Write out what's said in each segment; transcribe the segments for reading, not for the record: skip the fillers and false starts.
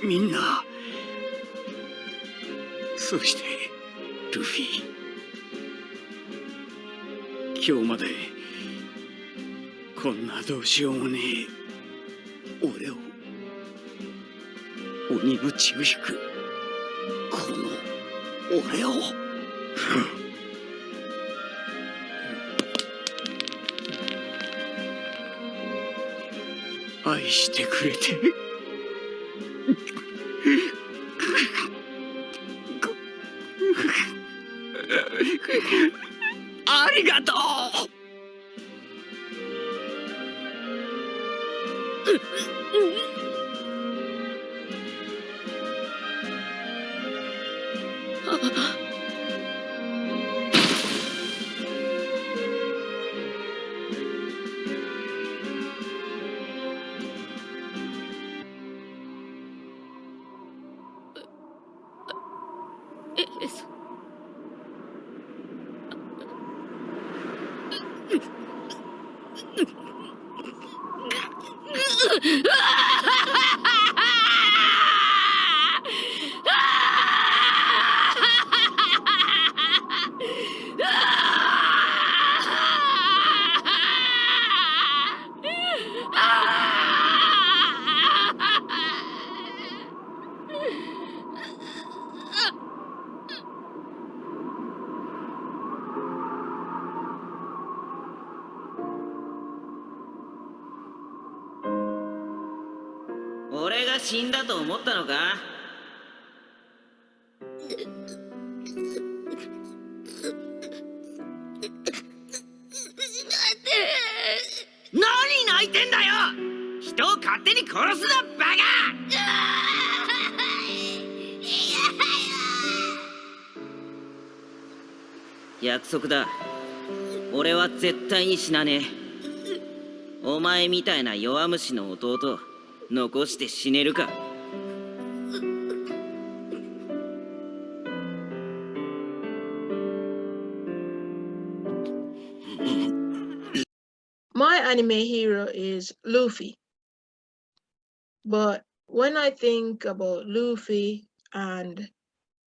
みんな。そしてルフィ、今日までこんなどうしようもねえ俺を鬼の血を引くこの俺を愛してくれてありがとう。俺が死んだと思ったのか？何泣いてんだよ！人を勝手に殺すな、バカ！約束だ。俺は絶対に死なねえ。お前みたいな弱虫の弟残して死ねるか。My anime hero is Luffy. But when I think about Luffy and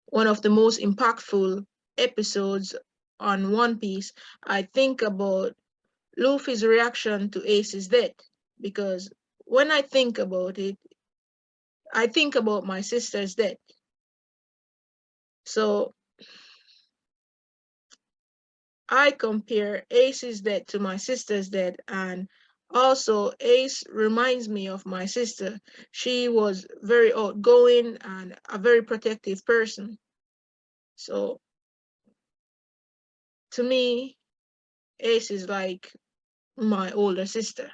one of the most impactful episodes on One Piece, I think about Luffy's reaction to Ace's death. Because when I think about it, I think about my sister's death. So I compare Ace's death to my sister's death, and also Ace reminds me of my sister. She was very outgoing and a very protective person. So to me, Ace is like my older sister.